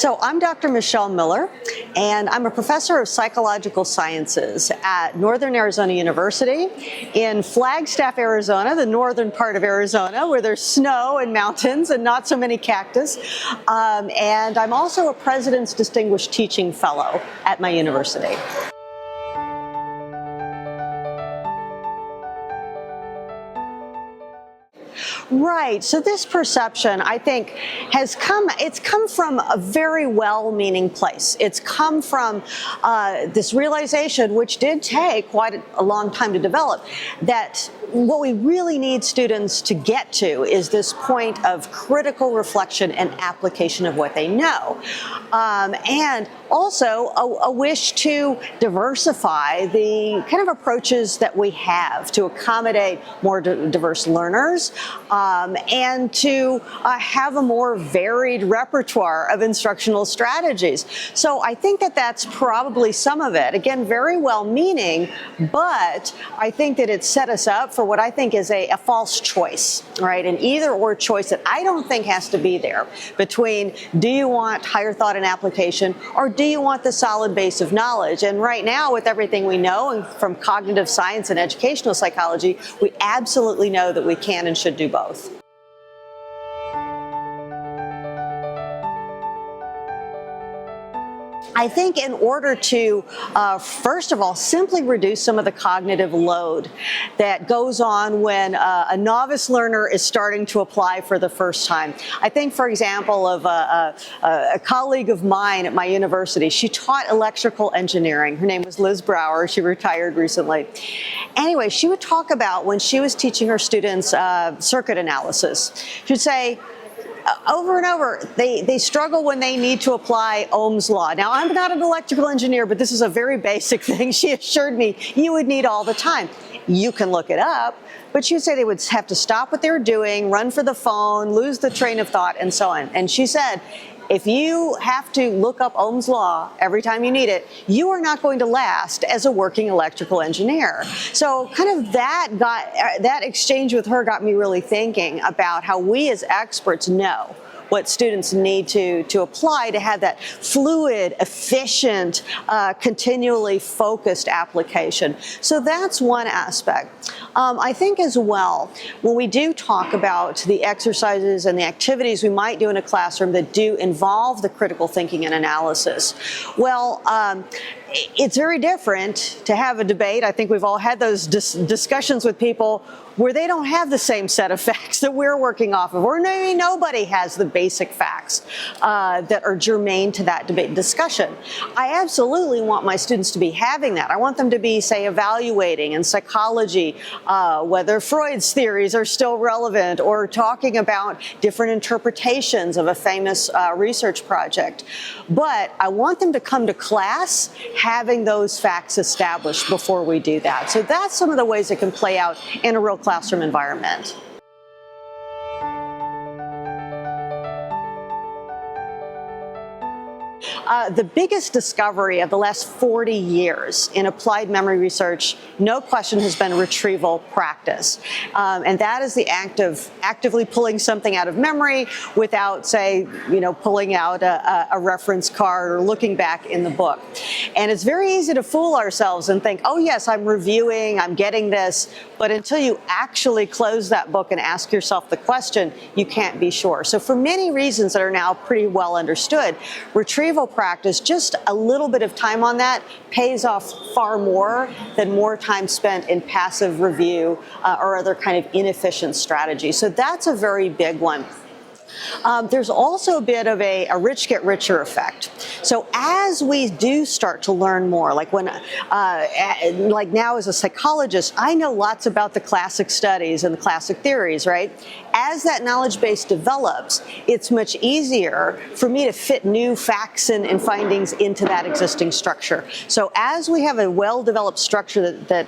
So I'm Dr. Michelle Miller, and I'm a professor of psychological sciences at Northern Arizona University in Flagstaff, Arizona, the northern part of Arizona, where there's snow and mountains and not so many cactus. And I'm also a President's Distinguished Teaching Fellow at my university. Right. So this perception, I think, it's come from a very well-meaning place. It's come from this realization, which did take quite a long time to develop, that what we really need students to get to is this point of critical reflection and application of what they know. And also a wish to diversify the kind of approaches that we have to accommodate more diverse learners, and to have a more varied repertoire of instructional strategies. So I think that that's probably some of it. Again, very well-meaning, but I think that it set us up for what I think is a false choice, right? An either-or choice that I don't think has to be there between, do you want higher thought and application, or do you want the solid base of knowledge? And right now, with everything we know and from cognitive science and educational psychology, we absolutely know that we can and should do both. I think in order to, first of all, simply reduce some of the cognitive load that goes on when a novice learner is starting to apply for the first time. I think, for example, of a colleague of mine at my university. She taught electrical engineering. Her name was Liz Brower. She retired recently. Anyway, she would talk about when she was teaching her students circuit analysis. She would say, over and over, they struggle when they need to apply Ohm's law. Now, I'm not an electrical engineer, but this is a very basic thing she assured me you would need all the time. You can look it up, but she would say they would have to stop what they were doing, run for the phone, lose the train of thought, and so on. And she said, if you have to look up Ohm's law every time you need it, you are not going to last as a working electrical engineer. So kind of that exchange with her got me really thinking about how we as experts know what students need to apply to have that fluid, efficient, continually focused application. So that's one aspect. I think as well, when we do talk about the exercises and the activities we might do in a classroom that do involve the critical thinking and analysis, well, it's very different to have a debate. I think we've all had those discussions with people where they don't have the same set of facts that we're working off of, or maybe nobody has the basic facts that are germane to that debate discussion. I absolutely want my students to be having that. I want them to be, say, evaluating in psychology whether Freud's theories are still relevant, or talking about different interpretations of a famous research project. But I want them to come to class having those facts established before we do that. So that's some of the ways it can play out in a real classroom environment. The biggest discovery of the last 40 years in applied memory research, no question, has been retrieval practice. And that is the act of actively pulling something out of memory without, say, pulling out a reference card or looking back in the book. And it's very easy to fool ourselves and think, oh yes, I'm reviewing, I'm getting this, but until you actually close that book and ask yourself the question, you can't be sure. So for many reasons that are now pretty well understood, retrieval practice, just a little bit of time on that pays off far more than more time spent in passive review or other kind of inefficient strategies. So that's a very big one. There's also a bit of a rich get richer effect. So as we do start to learn more, like now as a psychologist, I know lots about the classic studies and the classic theories, right? As that knowledge base develops, it's much easier for me to fit new facts and findings into that existing structure. So as we have a well-developed structure that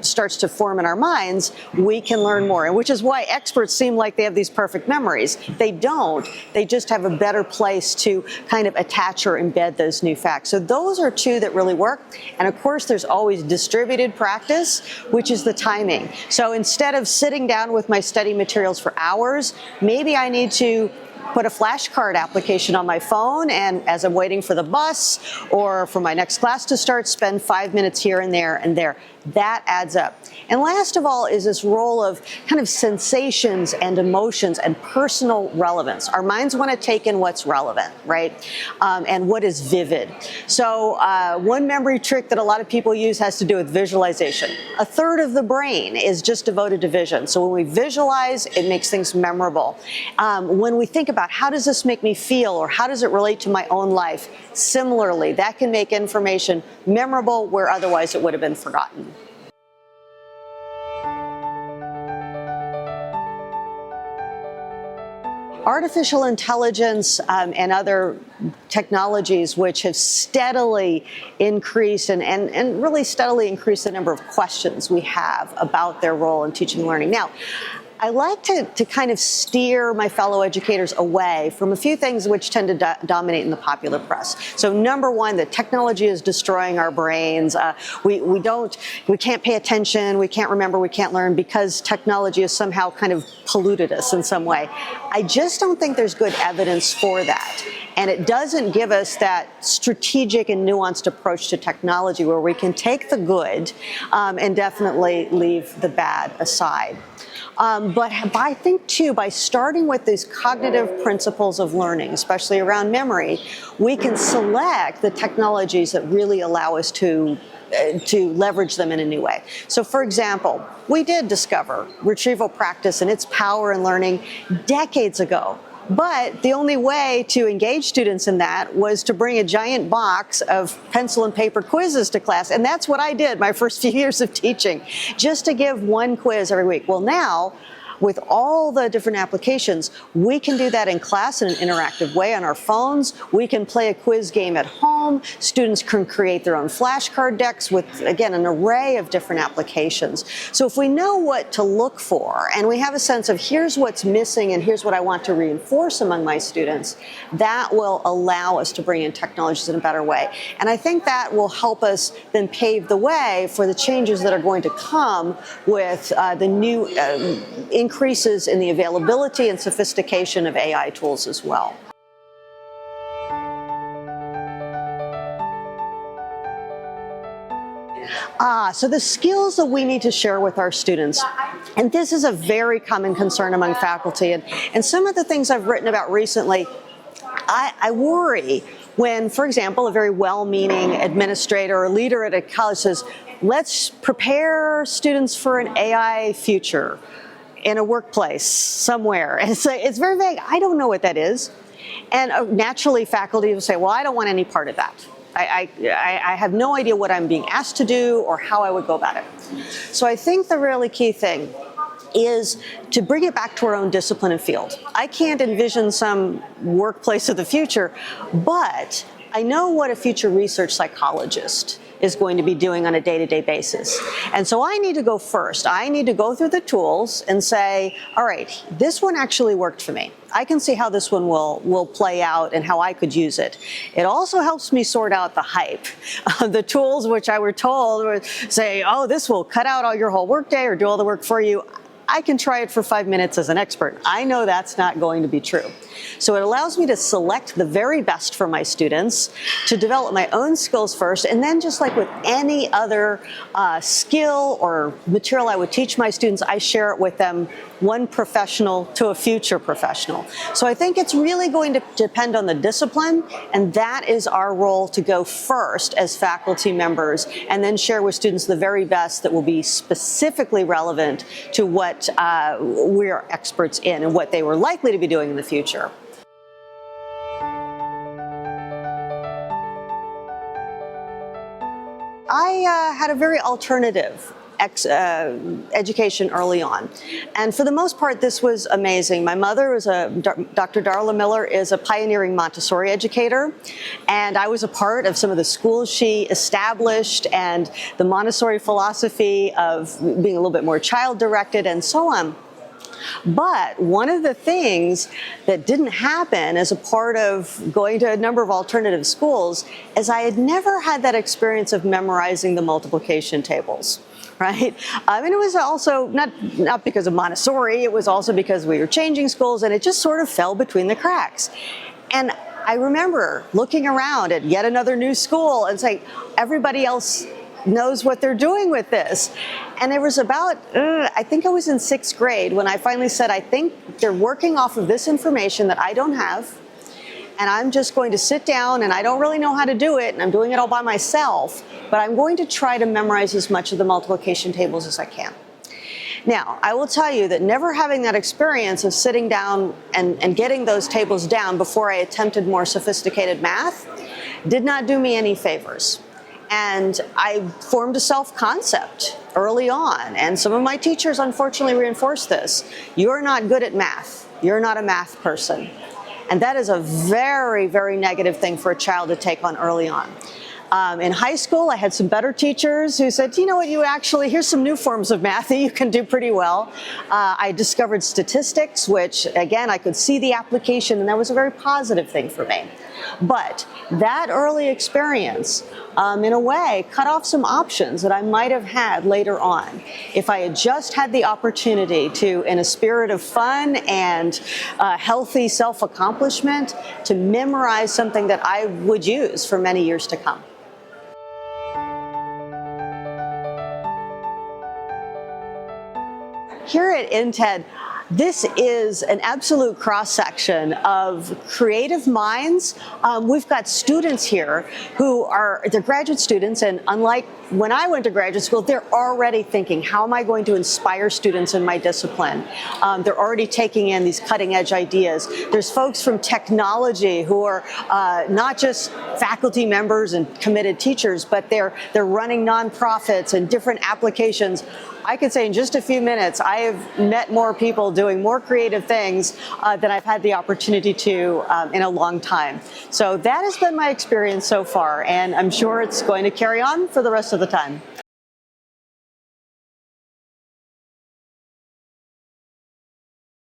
starts to form in our minds, we can learn more. And which is why experts seem like they have these perfect memories. They don't. They just have a better place to kind of attach or embed those new facts. So those are two that really work. And of course, there's always distributed practice, which is the timing. So instead of sitting down with my study materials for hours, maybe I need to put a flashcard application on my phone, and as I'm waiting for the bus or for my next class to start, spend 5 minutes here and there and there. That adds up. And last of all is this role of kind of sensations and emotions and personal relevance. Our minds want to take in what's relevant, right? And what is vivid. So one memory trick that a lot of people use has to do with visualization. A third of the brain is just devoted to vision. So when we visualize, it makes things memorable. When we think about how does this make me feel or how does it relate to my own life, similarly, that can make information memorable where otherwise it would have been forgotten. Artificial intelligence and other technologies which have steadily increased and really steadily increased the number of questions we have about their role in teaching and learning. Now, I like to kind of steer my fellow educators away from a few things which tend to dominate in the popular press. So number one, that technology is destroying our brains. We can't pay attention, we can't remember, we can't learn because technology has somehow kind of polluted us in some way. I just don't think there's good evidence for that. And it doesn't give us that strategic and nuanced approach to technology where we can take the good and definitely leave the bad aside. But I think, too, by starting with these cognitive principles of learning, especially around memory, we can select the technologies that really allow us to leverage them in a new way. So, for example, we did discover retrieval practice and its power in learning decades ago. But the only way to engage students in that was to bring a giant box of pencil and paper quizzes to class. And that's what I did my first few years of teaching, just to give one quiz every week. Well, now, with all the different applications, we can do that in class in an interactive way on our phones. We can play a quiz game at home. Students can create their own flashcard decks with, again, an array of different applications. So if we know what to look for and we have a sense of here's what's missing and here's what I want to reinforce among my students, that will allow us to bring in technologies in a better way. And I think that will help us then pave the way for the changes that are going to come with the new increases in the availability and sophistication of AI tools as well. So the skills that we need to share with our students, and this is a very common concern among faculty, and some of the things I've written about recently, I worry when, for example, a very well-meaning administrator or leader at a college says, let's prepare students for an AI future in a workplace somewhere. And it's very vague. I don't know what that is. And naturally, faculty will say, well, I don't want any part of that. I have no idea what I'm being asked to do or how I would go about it. So I think the really key thing is to bring it back to our own discipline and field. I can't envision some workplace of the future, but I know what a future research psychologist is going to be doing on a day-to-day basis. And so I need to go first. I need to go through the tools and say, all right, this one actually worked for me. I can see how this one will play out and how I could use it. It also helps me sort out the hype. The tools which I were told would say, oh, this will cut out all your whole workday or do all the work for you. I can try it for 5 minutes as an expert. I know that's not going to be true. So it allows me to select the very best for my students, to develop my own skills first, and then just like with any other skill or material I would teach my students, I share it with them, one professional to a future professional. So I think it's really going to depend on the discipline, and that is our role to go first as faculty members, and then share with students the very best that will be specifically relevant to what we're experts in and what they were likely to be doing in the future. I had a very alternative education early on. And for the most part, this was amazing. My mother was Dr. Darla Miller is a pioneering Montessori educator, and I was a part of some of the schools she established and the Montessori philosophy of being a little bit more child-directed and so on. But one of the things that didn't happen as a part of going to a number of alternative schools is I had never had that experience of memorizing the multiplication tables. right? And it was also not because of Montessori, it was also because we were changing schools, and it just sort of fell between the cracks. And I remember looking around at yet another new school and saying, everybody else knows what they're doing with this. And it was about, I think I was in 6th grade when I finally said, I think they're working off of this information that I don't have, and I'm just going to sit down, and I don't really know how to do it, and I'm doing it all by myself, but I'm going to try to memorize as much of the multiplication tables as I can. Now, I will tell you that never having that experience of sitting down and getting those tables down before I attempted more sophisticated math did not do me any favors. And I formed a self-concept early on, and some of my teachers unfortunately reinforced this. You're not good at math. You're not a math person. And that is a very, very negative thing for a child to take on early on. In high school, I had some better teachers who said, you know what, here's some new forms of math that you can do pretty well. I discovered statistics, which, again, I could see the application, and that was a very positive thing for me. But that early experience, in a way, cut off some options that I might have had later on if I had just had the opportunity to, in a spirit of fun and healthy self-accomplishment, to memorize something that I would use for many years to come. Here at INTED, this is an absolute cross-section of creative minds. We've got students here who they're graduate students, and unlike when I went to graduate school, they're already thinking, how am I going to inspire students in my discipline? They're already taking in these cutting-edge ideas. There's folks from technology who are not just faculty members and committed teachers, but they're running nonprofits and different applications. I could say in just a few minutes, I have met more people doing more creative things than I've had the opportunity to in a long time. So that has been my experience so far, and I'm sure it's going to carry on for the rest of the time.